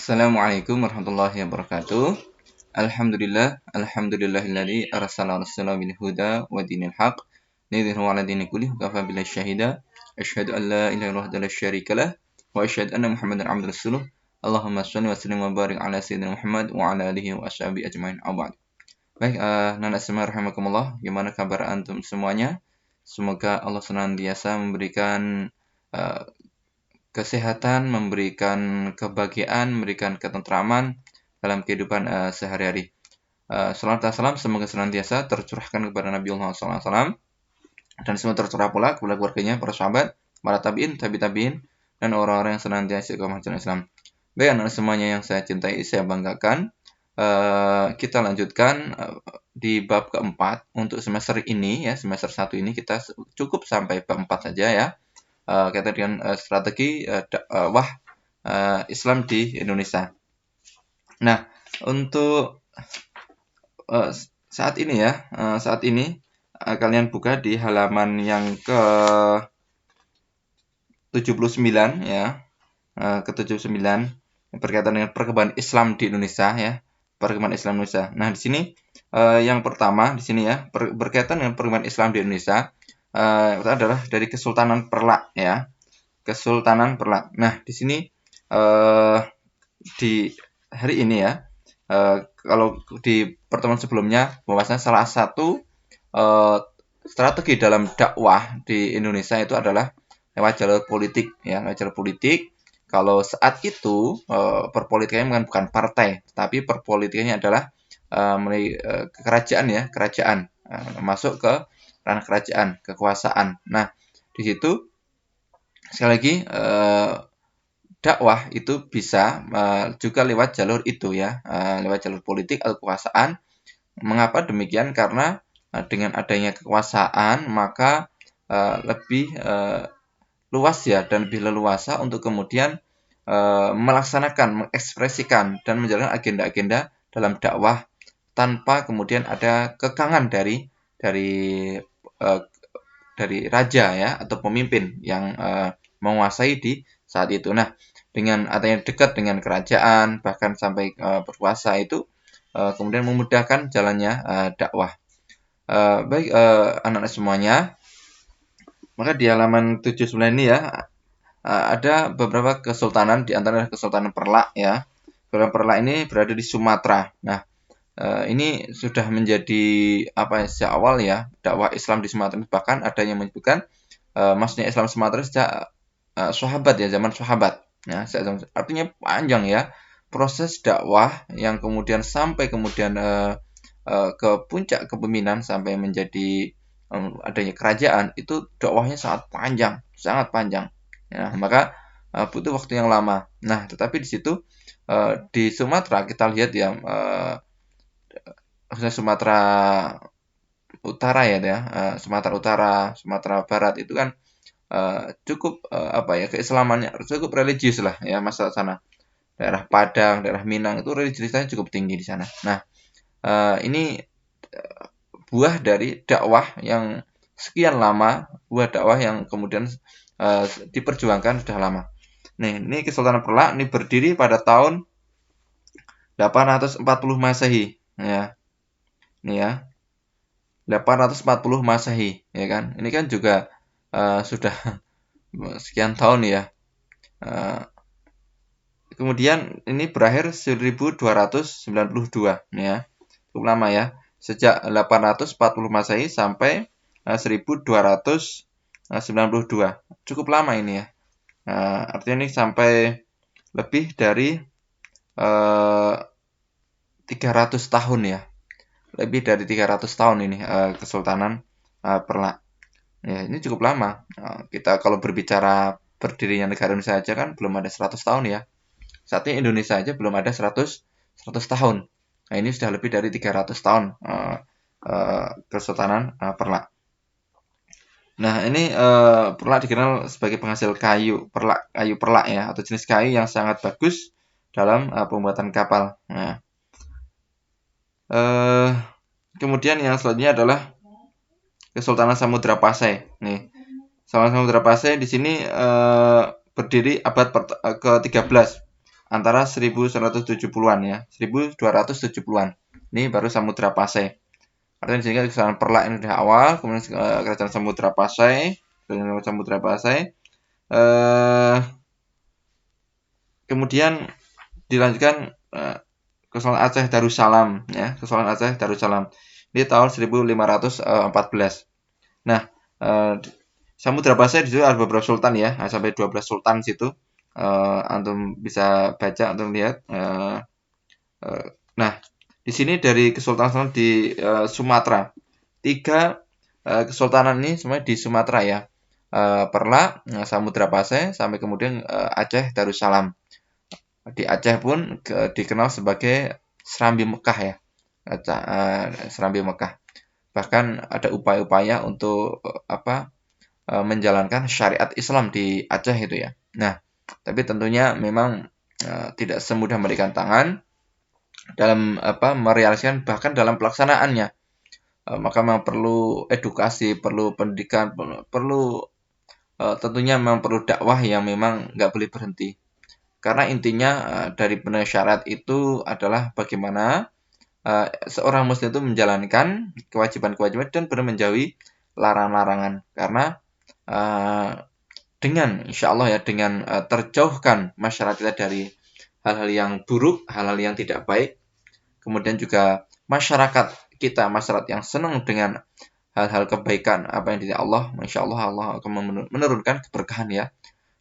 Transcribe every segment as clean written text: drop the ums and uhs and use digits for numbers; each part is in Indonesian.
Assalamualaikum warahmatullahi wabarakatuh. Alhamdulillahilladzi arsala rasulahu bil huda wa dinil haq lidhirahu 'ala dini kullih wa kafa billahi syahida. Asyhadu an la ilaha illallah wa la syarika lah wa asyhadu anna Muhammadan 'abduhu rasuluh. Allahumma shalli wa sallim wa barik 'ala sayyidina Muhammad wa 'ala alihi wa ashabihi ajmain. Baik, anak semua rahimakumullah. Gimana kabar antum semuanya? Semoga Allah senantiasa memberikan kesehatan, memberikan kebahagiaan, memberikan ketentraman dalam kehidupan sehari-hari. Salawat dan salam semoga senantiasa tercurahkan kepada Nabi Muhammad SAW dan semua tercurah pula kepada keluarganya, para sahabat, para tabi'in, tabi'in, dan orang-orang yang senantiasa istiqomah dalam Islam. Baik, anak semuanya yang saya cintai, saya banggakan. Kita lanjutkan di bab keempat untuk semester ini ya, semester 1 ini kita cukup sampai bab 4 saja ya. Kaitan dengan strategi dakwah Islam di Indonesia. Nah, untuk saat ini ya, kalian buka di halaman yang ke 79 ya, ke 79 berkaitan dengan perkembangan Islam di Indonesia ya, perkembangan Islam Indonesia. Nah, di sini yang pertama di sini ya, berkaitan dengan perkembangan Islam di Indonesia. Itu adalah dari Kesultanan Perlak ya, Kesultanan Perlak. Nah, di sini di hari ini ya, kalau di pertemuan sebelumnya bahwasanya salah satu strategi dalam dakwah di Indonesia itu adalah lewat jalur politik ya, lewat jalur politik. Kalau saat itu perpolitikannya bukan partai, tapi perpolitikannya adalah melalui kerajaan ya, kerajaan masuk ke ranah kerajaan, kekuasaan. Nah, di situ sekali lagi dakwah itu bisa juga lewat jalur itu ya, lewat jalur politik atau kekuasaan. Mengapa demikian? Karena dengan adanya kekuasaan maka lebih luas ya dan lebih leluasa untuk kemudian melaksanakan, mengekspresikan dan menjalankan agenda-agenda dalam dakwah tanpa kemudian ada kekangan dari raja ya atau pemimpin yang menguasai di saat itu. Nah, dengan adanya dekat dengan kerajaan bahkan sampai berkuasa itu kemudian memudahkan jalannya dakwah. Baik anak-anak semuanya, maka di halaman 79 ini ya ada beberapa kesultanan, di antaranya Kesultanan Perlak ya. Kesultanan Perlak ini berada di Sumatera. Nah, ini sudah menjadi sejak awal ya dakwah Islam di Sumatera, bahkan ada yang menyebutkan masuknya Islam Sumatera sejak sahabat ya, zaman sahabat ya, artinya panjang ya proses dakwah yang kemudian sampai kemudian ke puncak kepemimpinan sampai menjadi adanya kerajaan, itu dakwahnya sangat panjang ya, maka butuh waktu yang lama. Nah, tetapi di situ di Sumatera kita lihat ya, khususnya Sumatera Utara ya, Sumatera Utara, Sumatera Barat itu kan cukup keislamannya cukup religius lah ya, masalah sana. Daerah Padang, daerah Minang itu religiusitasnya cukup tinggi di sana. Nah, ini buah dari dakwah yang sekian lama, buah dakwah yang kemudian diperjuangkan sudah lama. Nih, ini Kesultanan Perlak ini berdiri pada tahun 840 Masehi ya. Ini ya, 840 Masehi ya kan. Ini kan juga sudah sekian tahun ya. Kemudian ini berakhir 1292 ya. Cukup lama ya. Sejak 840 Masehi sampai 1292. Cukup lama ini ya. Artinya ini sampai lebih dari 300 tahun ya. Lebih dari 300 tahun ini Kesultanan Perlak. Ya, ini cukup lama. Kita kalau berbicara berdirinya negara Indonesia saja kan belum ada 100 tahun ya. Saat ini Indonesia aja belum ada 100 tahun. Nah, ini sudah lebih dari 300 tahun Kesultanan Perlak. Nah, ini Perlak dikenal sebagai penghasil kayu perlak ya, atau jenis kayu yang sangat bagus dalam pembuatan kapal. Nah, kemudian yang selanjutnya adalah Kesultanan Samudra Pasai. Nih, Samudra Pasai di sini berdiri abad ke-13. antara 1170-an ya, 1270-an. Ini baru Samudra Pasai. Artinya sehingga Kerajaan Perlak ini sudah awal, kemudian Kerajaan Samudra Pasai, kemudian dilanjutkan Kesultanan Aceh Darussalam ya, Kesultanan Aceh Darussalam. Ini tahun 1514. Nah, Samudra Pasai di situ ada beberapa sultan ya, sampai 12 sultan situ. Antum bisa baca, antum lihat. Nah, di sini dari kesultanan di Sumatera. 3 kesultanan ini semuanya di Sumatera ya. Perlak, Samudra Pasai, sampai kemudian Aceh Darussalam. Di Aceh pun dikenal sebagai Serambi Mekah ya. Serambi Mekah. Bahkan ada upaya-upaya untuk menjalankan syariat Islam di Aceh itu ya. Nah, tapi tentunya memang tidak semudah memberikan tangan dalam merealisasikan, bahkan dalam pelaksanaannya. Maka memang perlu edukasi, perlu pendidikan, perlu tentunya memang perlu dakwah yang memang nggak boleh berhenti. Karena intinya dari benar syarat itu adalah bagaimana seorang muslim itu menjalankan kewajiban-kewajiban dan benar menjauhi larangan-larangan. Karena dengan insya Allah ya, dengan terjauhkan masyarakat kita dari hal-hal yang buruk, hal-hal yang tidak baik, kemudian juga masyarakat kita, masyarakat yang senang dengan hal-hal kebaikan, apa yang dari Allah, insya Allah Allah akan menurunkan keberkahan ya,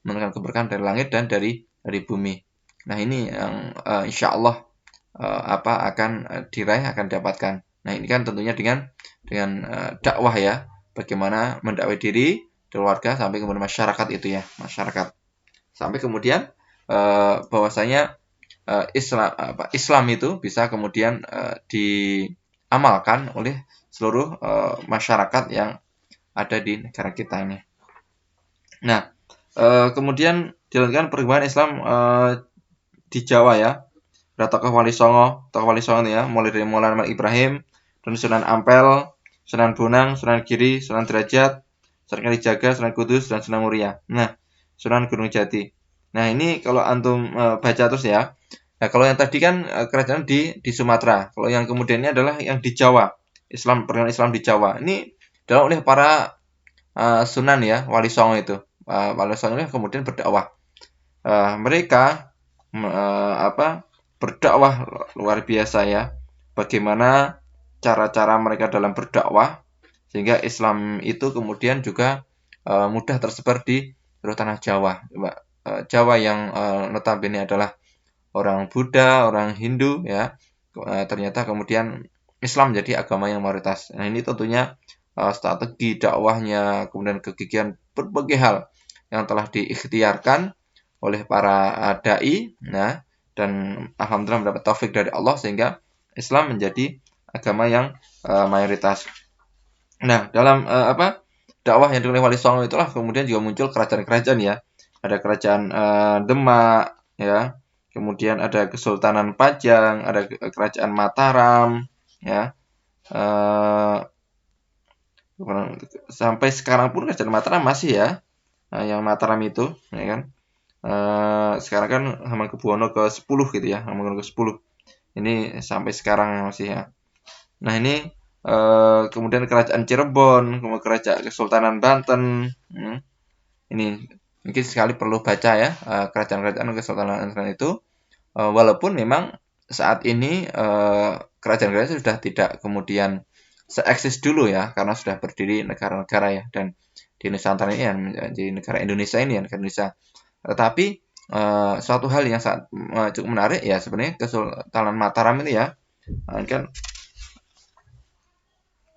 menurunkan keberkahan dari langit dan dari bumi. Nah ini yang insya Allah akan diraih, akan didapatkan. Nah ini kan tentunya dengan dakwah ya, bagaimana mendakwai diri, keluarga, sampai kemudian masyarakat itu ya, masyarakat. Sampai kemudian bahwasanya Islam itu bisa kemudian diamalkan oleh seluruh masyarakat yang ada di negara kita ini. Nah, kemudian dilanjutkan perkembangan Islam di Jawa ya. Ada tokoh Wali Songo itu ya, mulai dari Maulana Ibrahim, dan Sunan Ampel, Sunan Bonang, Sunan Giri, Sunan Derajat, Sunan Kalijaga, Sunan Kudus, dan Sunan Muria. Nah, Sunan Gunung Jati. Nah, ini kalau antum baca terus ya. Nah, kalau yang tadi kan kerajaan di Sumatera. Kalau yang kemudian ini adalah yang di Jawa. Perkembangan Islam di Jawa. Ini adalah oleh para Sunan ya, Wali Songo itu. Wali Songo ini kemudian berdakwah. Mereka berdakwah luar biasa ya. Bagaimana cara-cara mereka dalam berdakwah sehingga Islam itu kemudian juga mudah tersebar di seluruh tanah Jawa. Jawa yang notabene adalah orang Buddha, orang Hindu ya. Ternyata kemudian Islam menjadi agama yang mayoritas. Nah, ini tentunya strategi dakwahnya, kemudian kegigihan berbagai hal yang telah diikhtiarkan oleh para dai. Nah, dan alhamdulillah mendapat taufik dari Allah sehingga Islam menjadi agama yang mayoritas. Nah, dalam dakwah yang dilakukan Wali Songo itulah kemudian juga muncul kerajaan-kerajaan ya. Ada kerajaan Demak ya. Kemudian ada Kesultanan Pajang, ada kerajaan Mataram ya. Sampai sekarang pun kerajaan Mataram masih ya. Yang Mataram itu ya kan. Sekarang kan Hamengkubuwono ke-10 gitu ya, Hamengkubuwono ke-10. Ini sampai sekarang masih ya. Nah, ini kemudian kerajaan Cirebon, kemudian kerajaan Kesultanan Banten. Ini mungkin sekali perlu baca ya, kerajaan-kerajaan Kesultanan Banten itu. Walaupun memang saat ini kerajaan-kerajaan sudah tidak kemudian seeksis dulu ya, karena sudah berdiri negara-negara ya, dan di Nusantara ini ya, di negara Indonesia ini ya, negara Indonesia. Tetapi suatu hal yang sangat cukup menarik ya sebenarnya Kesultanan Mataram ini ya, kan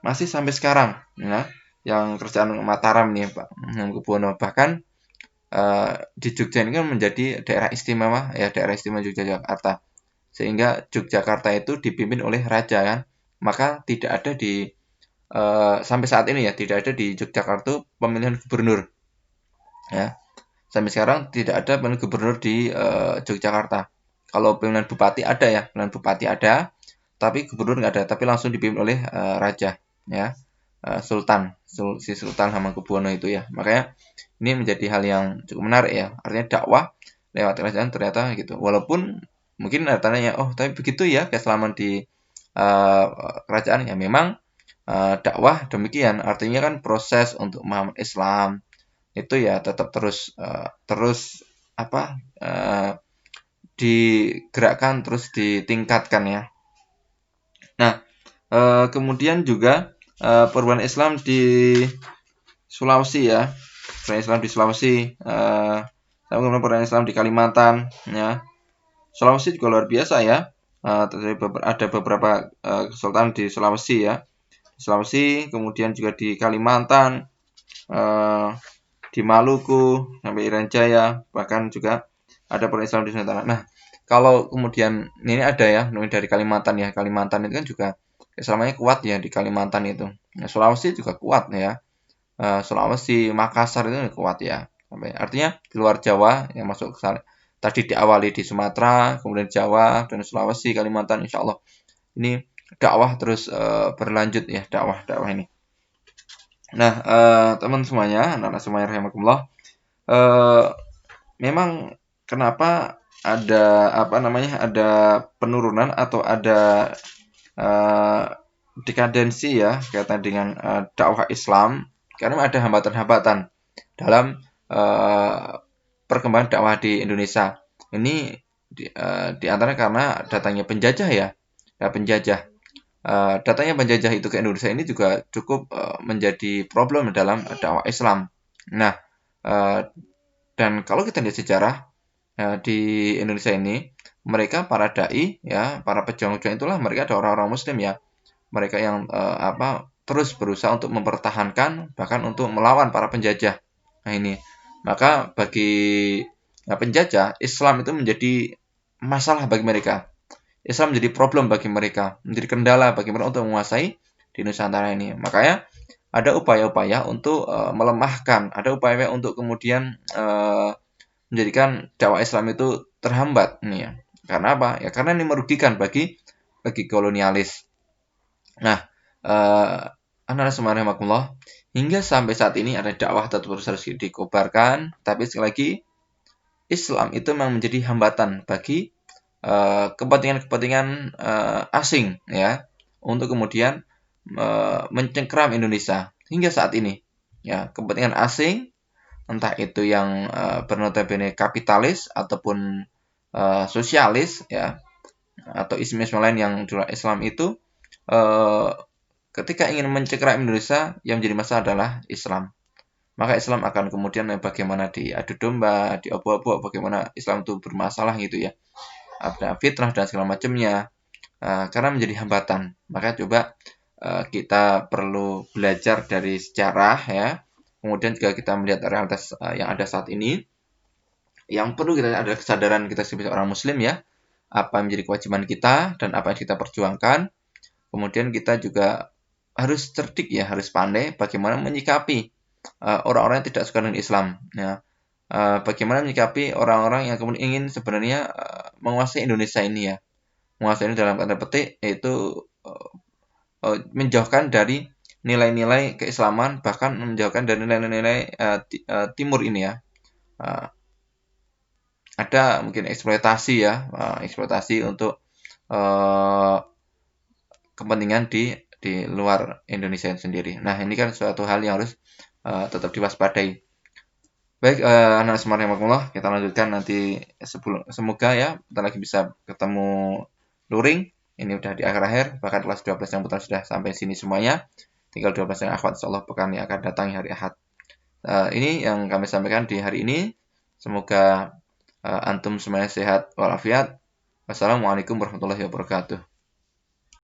masih sampai sekarang ya, yang kerajaan Mataram nih Pak Hamengkubuwono. Bahkan di Jogja ini kan menjadi daerah istimewa ya, daerah istimewa Yogyakarta, sehingga Yogyakarta itu dipimpin oleh raja kan. Maka tidak ada di sampai saat ini ya, tidak ada di Yogyakarta pemilihan gubernur ya. Sampai sekarang tidak ada pemilihan gubernur di Yogyakarta. Kalau pemilihan bupati ada ya, pemilihan bupati ada, tapi gubernur nggak ada, tapi langsung dipimpin oleh raja ya, Sultan Hamengkubuwono itu ya. Makanya ini menjadi hal yang cukup menarik ya. Artinya dakwah lewat kerajaan ternyata gitu. Walaupun mungkin ada tanya, oh tapi begitu ya keislaman di kerajaan ya memang dakwah demikian. Artinya kan proses untuk memahami Islam itu ya tetap terus apa digerakkan terus ditingkatkan ya. Nah, kemudian juga perubahan Islam di Sulawesi ya, perubahan Islam di Sulawesi, kemudian perubahan Islam di Kalimantan ya. Sulawesi juga luar biasa ya. Ada beberapa kesultanan di Sulawesi ya. Di Sulawesi, kemudian juga di Kalimantan, di Maluku sampai Irian Jaya, bahkan juga ada perubahan Islam di Nusantara. Nah, kalau kemudian ini ada ya, dari Kalimantan ya. Kalimantan itu kan juga Islamannya kuat ya di Kalimantan itu. Nah, Sulawesi juga kuat ya. Sulawesi, Makassar itu kuat ya. Artinya di luar Jawa yang masuk ke sana. Tadi diawali di Sumatera, kemudian Jawa, dan Sulawesi, Kalimantan, insya Allah. Ini dakwah terus berlanjut ya, dakwah ini. Nah, teman semuanya, anak-anak semuanya rahimakumullah, memang kenapa ada ada penurunan atau ada dekadensi ya kaitan dengan dakwah Islam, karena ada hambatan-hambatan dalam perkembangan dakwah di Indonesia. Ini di antara karena datangnya penjajah ya, penjajah. Datangnya penjajah itu ke Indonesia ini juga cukup menjadi problem dalam dakwah Islam. Nah, dan kalau kita lihat sejarah di Indonesia ini, mereka para dai ya, para pejuang-pejuang itulah mereka ada orang-orang Muslim ya, mereka yang terus berusaha untuk mempertahankan bahkan untuk melawan para penjajah. Nah ini, maka bagi penjajah, Islam itu menjadi masalah bagi mereka. Islam menjadi problem bagi mereka, menjadi kendala bagi mereka untuk menguasai di Nusantara ini. Makanya ada upaya-upaya untuk melemahkan, ada upaya untuk kemudian menjadikan dakwah Islam itu terhambat nih ya. Karena apa? Ya karena ini merugikan bagi kolonialis. Nah, anak-anak semuanya rahimakumullah, hingga sampai saat ini ada dakwah tetap harus dikobarkan, tapi sekali lagi Islam itu memang menjadi hambatan bagi kepentingan-kepentingan asing ya untuk kemudian mencengkeram Indonesia hingga saat ini. Ya, kepentingan asing entah itu yang bernotabene kapitalis ataupun sosialis ya atau isme-isme lain yang Islam itu ketika ingin mencengkeram Indonesia yang menjadi masalah adalah Islam. Maka Islam akan kemudian bagaimana diadu domba, diobok-obok, bagaimana Islam itu bermasalah gitu ya. Ada fitnah dan segala macamnya. Karena menjadi hambatan. Maka coba kita perlu belajar dari sejarah ya. Kemudian juga kita melihat realitas yang ada saat ini. Yang perlu kita adalah kesadaran kita sebagai orang Muslim ya. Apa yang menjadi kewajiban kita dan apa yang kita perjuangkan. Kemudian kita juga harus cerdik ya, harus pandai bagaimana menyikapi orang-orang yang tidak suka dengan Islam. Ya. Bagaimana menyikapi orang-orang yang kemudian ingin sebenarnya menguasai Indonesia ini ya. Menguasai ini dalam tanda petik yaitu menjauhkan dari nilai-nilai keislaman, bahkan menjauhkan dari nilai-nilai timur ini ya. Ada mungkin eksploitasi ya, eksploitasi untuk kepentingan di luar Indonesia sendiri. Nah, ini kan suatu hal yang harus tetap diwaspadai. Baik, anak semuanya rahimakumullah, kita lanjutkan nanti semoga ya kita lagi bisa ketemu luring. Ini udah di akhir-akhir, bahkan kelas 12 yang putar sudah sampai sini semuanya. Tinggal 12 yang akhwat insyaallah pekan yang akan datang hari Ahad. Ini yang kami sampaikan di hari ini. Semoga antum semuanya sehat walafiat. Wassalamualaikum warahmatullahi wabarakatuh.